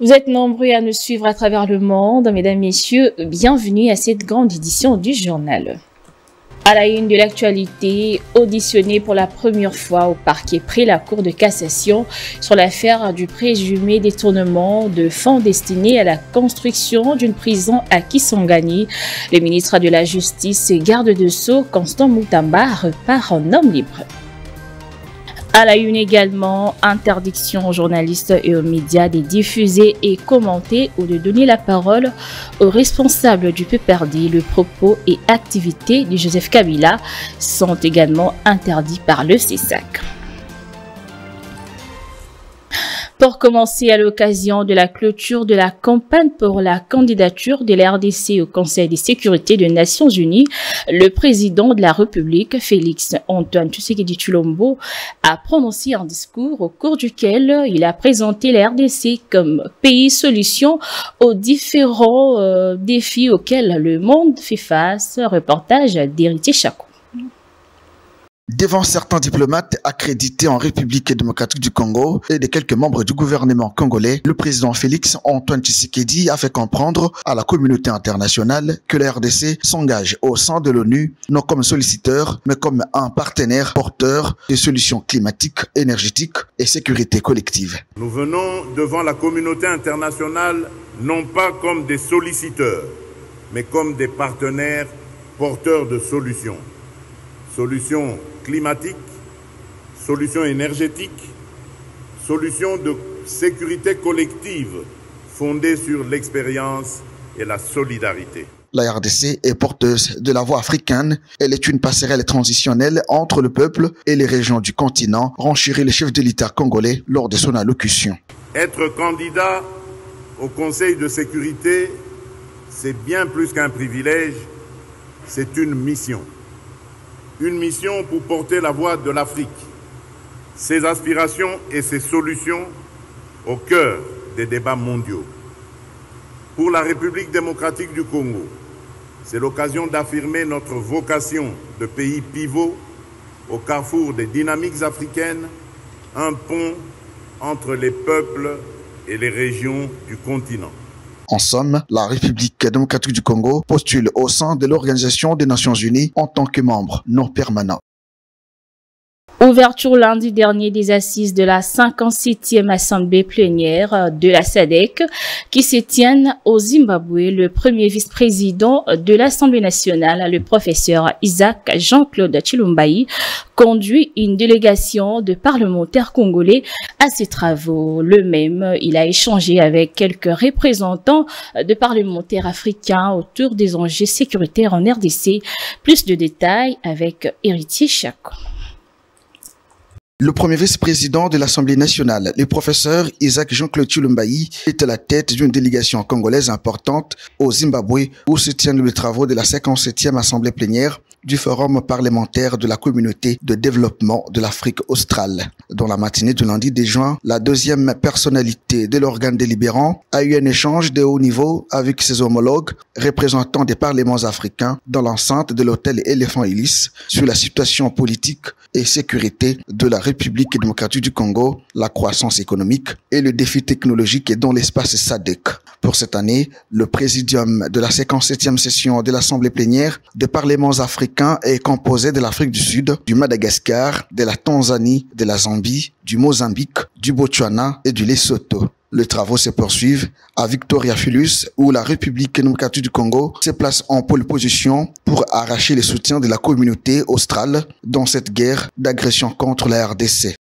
Vous êtes nombreux à nous suivre à travers le monde. Mesdames, Messieurs, bienvenue à cette grande édition du journal. À la une de l'actualité, auditionné pour la première fois au parquet près la Cour de cassation sur l'affaire du présumé détournement de fonds destinés à la construction d'une prison à Kisangani, le ministre de la Justice et garde de Sceaux, Constant Moutamba, repart en homme libre. À la une également, interdiction aux journalistes et aux médias de diffuser et commenter ou de donner la parole aux responsables du PPRD. Le propos et activités de Joseph Kabila sont également interdits par le CESAC. Pour commencer, à l'occasion de la clôture de la campagne pour la candidature de la RDC au Conseil de sécurité des Nations Unies, le président de la République, Félix Antoine Tshisekedi Tshilombo, a prononcé un discours au cours duquel il a présenté la RDC comme pays solution aux différents défis auxquels le monde fait face. Reportage d'Héritier Chakou. Devant certains diplomates accrédités en République démocratique du Congo et de quelques membres du gouvernement congolais, le président Félix Antoine Tshisekedi a fait comprendre à la communauté internationale que la RDC s'engage au sein de l'ONU, non comme solliciteur, mais comme un partenaire porteur de solutions climatiques, énergétiques et sécurité collective. Nous venons devant la communauté internationale non pas comme des solliciteurs, mais comme des partenaires porteurs de solutions. Solutions climatiques, solutions énergétiques, solutions de sécurité collective fondées sur l'expérience et la solidarité. La RDC est porteuse de la voie africaine. Elle est une passerelle transitionnelle entre le peuple et les régions du continent, renchérit le chef de l'État congolais lors de son allocution. Être candidat au Conseil de sécurité, c'est bien plus qu'un privilège, c'est une mission. Une mission pour porter la voix de l'Afrique, ses aspirations et ses solutions au cœur des débats mondiaux. Pour la République démocratique du Congo, c'est l'occasion d'affirmer notre vocation de pays pivot au carrefour des dynamiques africaines, un pont entre les peuples et les régions du continent. En somme, la République démocratique du Congo postule au sein de l'Organisation des Nations Unies en tant que membre non permanent. Ouverture lundi dernier des assises de la 57e assemblée plénière de la SADC qui se tiennent au Zimbabwe. Le premier vice-président de l'Assemblée nationale, le professeur Isaac Jean-Claude Chilumbayi, conduit une délégation de parlementaires congolais à ses travaux. Le même, il a échangé avec quelques représentants de parlementaires africains autour des enjeux sécuritaires en RDC. Plus de détails avec Héritier Chakou. Le premier vice-président de l'Assemblée nationale, le professeur Isaac Jean-Claude Chilumbayi, est à la tête d'une délégation congolaise importante au Zimbabwe où se tiennent les travaux de la 57e Assemblée plénière du Forum parlementaire de la communauté de développement de l'Afrique australe. Dans la matinée du lundi 10 juin, la deuxième personnalité de l'organe délibérant a eu un échange de haut niveau avec ses homologues représentant des parlements africains dans l'enceinte de l'hôtel Éléphant Hélice sur la situation politique et sécurité de la République démocratique du Congo, la croissance économique et le défi technologique dans l'espace SADC. Pour cette année, le présidium de la 57e session de l'Assemblée plénière des parlements africains est composé de l'Afrique du Sud, du Madagascar, de la Tanzanie, de la Zambie, du Mozambique, du Botswana et du Lesotho. Les travaux se poursuivent à Victoria Falls où la République démocratique du Congo se place en pole position pour arracher le soutien de la communauté australe dans cette guerre d'agression contre la RDC.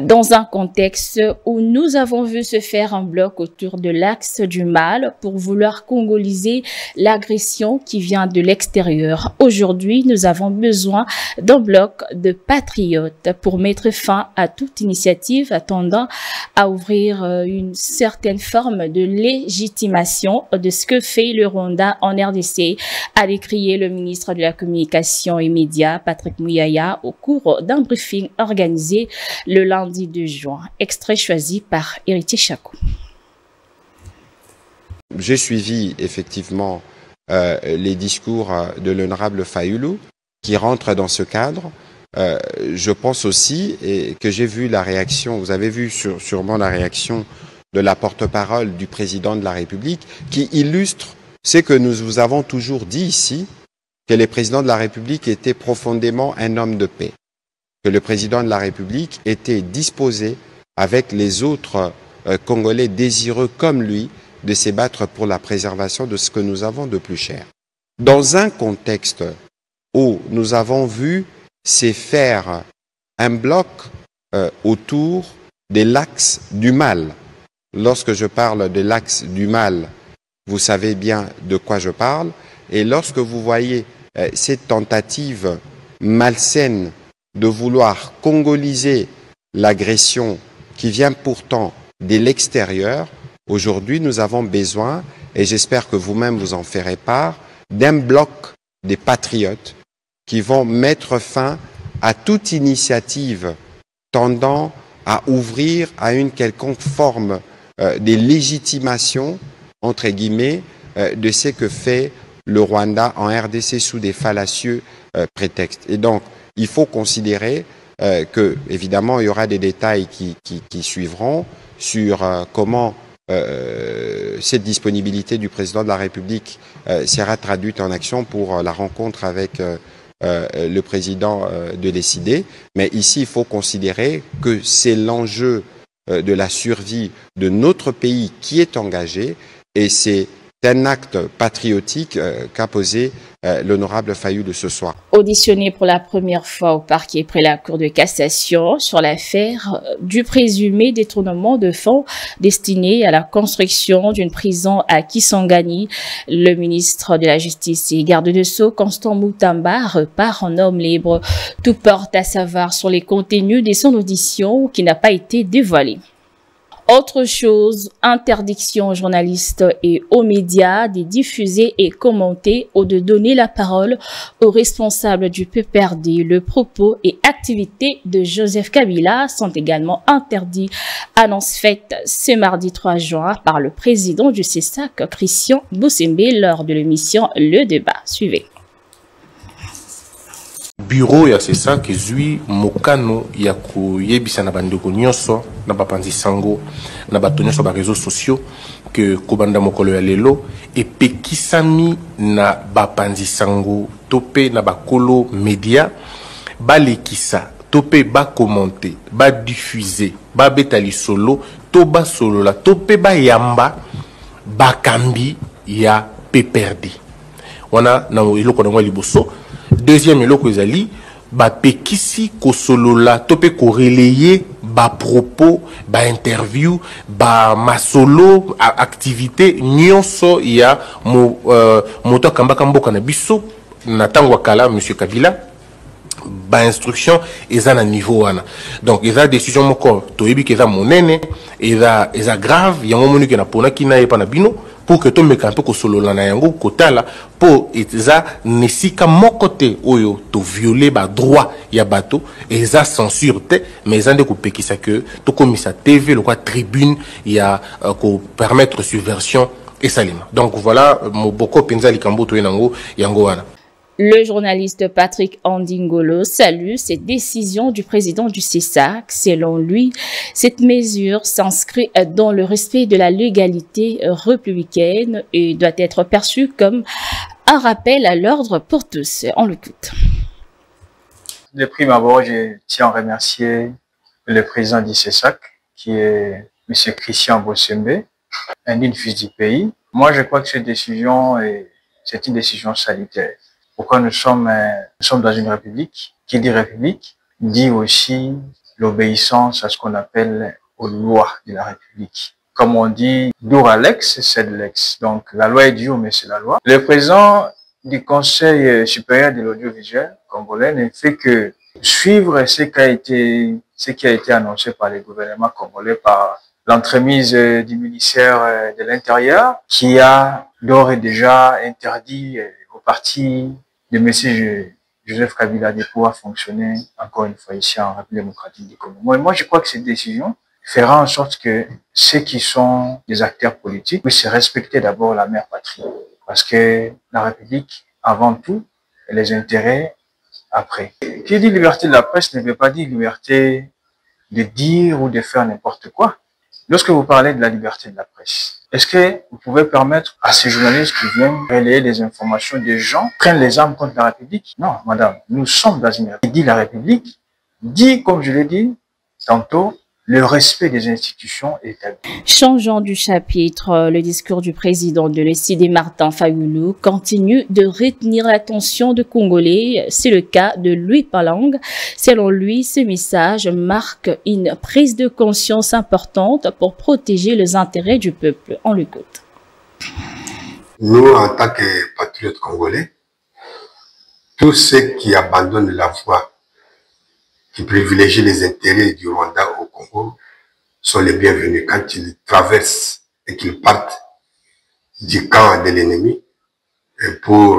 Dans un contexte où nous avons vu se faire un bloc autour de l'axe du mal pour vouloir congoliser l'agression qui vient de l'extérieur. Aujourd'hui, nous avons besoin d'un bloc de patriotes pour mettre fin à toute initiative tendant à ouvrir une certaine forme de légitimation de ce que fait le Rwanda en RDC, a décrié le ministre de la Communication et Médias, Patrick Muyaya, au cours d'un briefing organisé le lundi 2 juin. Extrait choisi par Héritier Chakou. J'ai suivi effectivement les discours de l'honorable Fayulu qui rentrent dans ce cadre. Je pense aussi que j'ai vu la réaction, vous avez vu sûrement la réaction de la porte-parole du président de la République qui illustre ce que nous vous avons toujours dit ici, que le président de la République était profondément un homme de paix, que le président de la République était disposé avec les autres Congolais désireux comme lui de se battre pour la préservation de ce que nous avons de plus cher. Dans un contexte où nous avons vu se faire un bloc autour de l'axe du mal. Lorsque je parle de l'axe du mal, vous savez bien de quoi je parle. Et lorsque vous voyez cette tentative malsaine de vouloir congoliser l'agression qui vient pourtant de l'extérieur, aujourd'hui nous avons besoin, et j'espère que vous-même vous en ferez part, d'un bloc des patriotes qui vont mettre fin à toute initiative tendant à ouvrir à une quelconque forme de légitimation, entre guillemets, de ce que fait le Rwanda en RDC sous des fallacieux prétextes. Et donc, il faut considérer que, évidemment, il y aura des détails qui suivront sur comment cette disponibilité du président de la République sera traduite en action pour la rencontre avec le président de décider. Mais ici, il faut considérer que c'est l'enjeu de la survie de notre pays qui est engagé et c'est un acte patriotique qu'a posé l'honorable Fayulu ce soir. Auditionné pour la première fois au parquet près la Cour de cassation sur l'affaire du présumé détournement de fonds destinés à la construction d'une prison à Kisangani, le ministre de la Justice et garde de Sceaux, Constant Moutamba, repart en homme libre. Tout porte à savoir sur les contenus de son audition qui n'a pas été dévoilé. Autre chose, interdiction aux journalistes et aux médias de diffuser et commenter ou de donner la parole aux responsables du PPRD. Le propos et activités de Joseph Kabila sont également interdits. Annonce faite ce mardi 3 juin par le président du CESAC, Christian Boussembe, lors de l'émission Le Débat. Suivez. Bureau ya CESAC ezui mokano ya koyebisa na bandeko nyonso na bapanzi sango na bato nyonso ba réseaux sociaux que kobanda mokolo ya lelo epekisami na bapanzi sango tope na bakolo média balekisa tope ba commenter ba diffuser ba betali solo to ba solo la tope ba yamba bakambi ya PPRD wana na eloko na liboso. Deuxième eloko ezali ba pekisi ko solola tope ko relayer ba propos ba interview ba masolo activité nyonso ya moto kambaka mboka na biso na tango kala monsieur Kabila ba instruction eza na niveau wana. Donc eza décision moko toyebi ke eza monene eza grave yango moni ke na pona kina yepa na bino pour que to meka un peu ko solola na yango kotala po eza nesika mokote oyo to violer ba droit ya bato eza censure te mais eza nde ko pekisa que to komisa TV le quoi tribune ya ko permettre subversion et salima. Donc voilà moboko penza likambo to yango wana. Le journaliste Patrick Andingolo salue cette décision du président du CESAC. Selon lui, cette mesure s'inscrit dans le respect de la légalité républicaine et doit être perçue comme un rappel à l'ordre pour tous. On l'écoute. De prime abord, je tiens à remercier le président du CESAC, qui est M. Christian Boussembe, un digne fils du pays. Moi, je crois que cette décision, c'est une décision salutaire. Pourquoi nous sommes dans une république. Qui dit république dit aussi l'obéissance à ce qu'on appelle aux lois de la république. Comme on dit, dura lex, c'est lex. Donc la loi est dure, mais c'est la loi. Le président du Conseil supérieur de l'audiovisuel congolais ne fait que suivre ce qui a été annoncé par le gouvernement congolais par l'entremise du ministère de l'Intérieur, qui a d'ores et déjà interdit au parti de M. Joseph Kabila de pouvoir fonctionner encore une fois ici en République démocratique du Congo. Moi, je crois que cette décision fera en sorte que ceux qui sont des acteurs politiques puissent respecter d'abord la mère patrie. Parce que la République, avant tout, et les intérêts après. Qui dit liberté de la presse ne veut pas dire liberté de dire ou de faire n'importe quoi. Lorsque vous parlez de la liberté de la presse, est-ce que vous pouvez permettre à ces journalistes qui viennent relayer des informations, des gens prennent les armes contre la République? Non, madame, nous sommes dans une République. Dit la République, dit, comme je l'ai dit tantôt, le respect des institutions établies. Changeant du chapitre, le discours du président de l'ECD, Martin Fayulu, continue de retenir l'attention de Congolais. C'est le cas de Louis Palang. Selon lui, ce message marque une prise de conscience importante pour protéger les intérêts du peuple. On l'écoute. Nous, en tant que patriotes congolais, tous ceux qui abandonnent la voie qui privilégient les intérêts du Rwanda au Congo sont les bienvenus quand ils traversent et qu'ils partent du camp de l'ennemi pour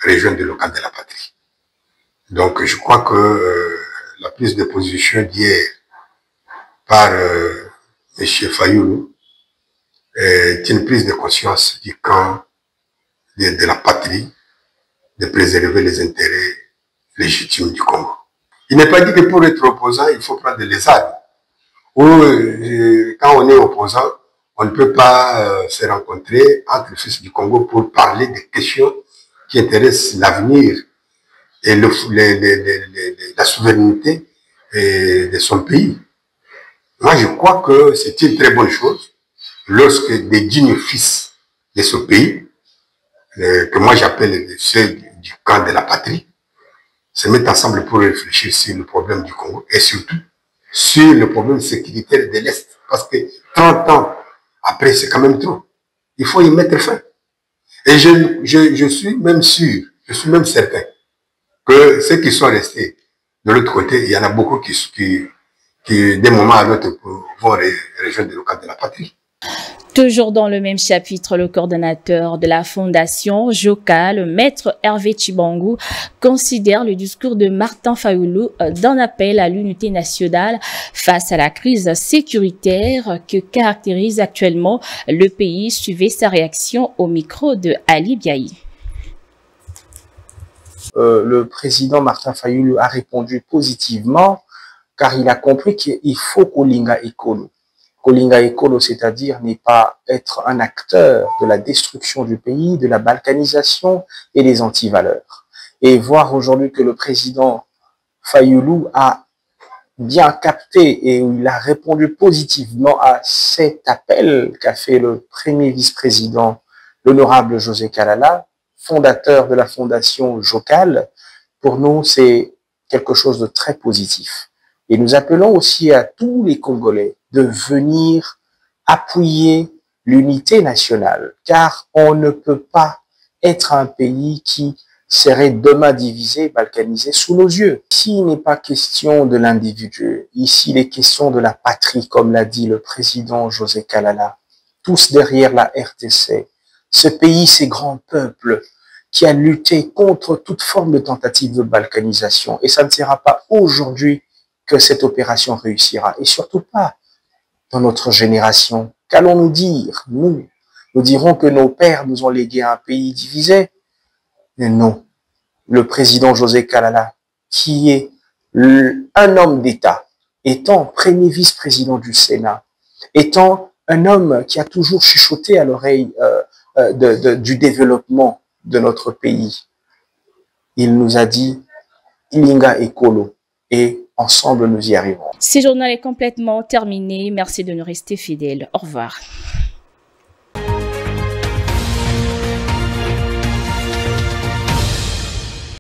rejoindre le camp de la patrie. Donc je crois que la prise de position d'hier par M. Fayulu est une prise de conscience du camp de la patrie, de préserver les intérêts légitimes du Congo. Il n'est pas dit que pour être opposant, il faut prendre les armes. Ou quand on est opposant, on ne peut pas se rencontrer entre les fils du Congo pour parler des questions qui intéressent l'avenir et la souveraineté de son pays. Moi, je crois que c'est une très bonne chose lorsque des dignes fils de ce pays, que moi j'appelle ceux du camp de la patrie, se mettent ensemble pour réfléchir sur le problème du Congo et surtout sur le problème sécuritaire de l'Est. Parce que 30 ans après, c'est quand même trop. Il faut y mettre fin. Et je suis même sûr, je suis même certain que ceux qui sont restés de l'autre côté, il y en a beaucoup qui d'un moment à l'autre, vont rejoindre le camp de la patrie. Toujours dans le même chapitre, le coordonnateur de la fondation JOCA, le maître Hervé Chibangu, considère le discours de Martin Fayulu d'un appel à l'unité nationale face à la crise sécuritaire que caractérise actuellement le pays. Suivez sa réaction au micro de Ali Biaï. Le président Martin Fayulu a répondu positivement car il a compris qu'il faut Kolinga Ekolo. Kolinga Ekolo, c'est-à-dire n'est pas être un acteur de la destruction du pays, de la balkanisation et des antivaleurs. Et voir aujourd'hui que le président Fayulu a bien capté et il a répondu positivement à cet appel qu'a fait le premier vice-président, l'honorable José Kalala, fondateur de la fondation JOCAL, pour nous, c'est quelque chose de très positif. Et nous appelons aussi à tous les Congolais de venir appuyer l'unité nationale, car on ne peut pas être un pays qui serait demain divisé, balkanisé sous nos yeux. Ici, il n'est pas question de l'individu. Ici, il est question de la patrie, comme l'a dit le président José Kalala. Tous derrière la RDC. Ce pays, ces grands peuples qui a lutté contre toute forme de tentative de balkanisation. Et ça ne sera pas aujourd'hui que cette opération réussira. Et surtout pas dans notre génération. Qu'allons-nous dire? Nous dirons que nos pères nous ont légué un pays divisé. Mais non. Le président José Kalala, qui est un homme d'État, étant premier vice-président du Sénat, étant un homme qui a toujours chuchoté à l'oreille du développement de notre pays, il nous a dit « Ilinga Ekolo » et ensemble nous y arriverons. Ce journal est complètement terminé. Merci de nous rester fidèles. Au revoir.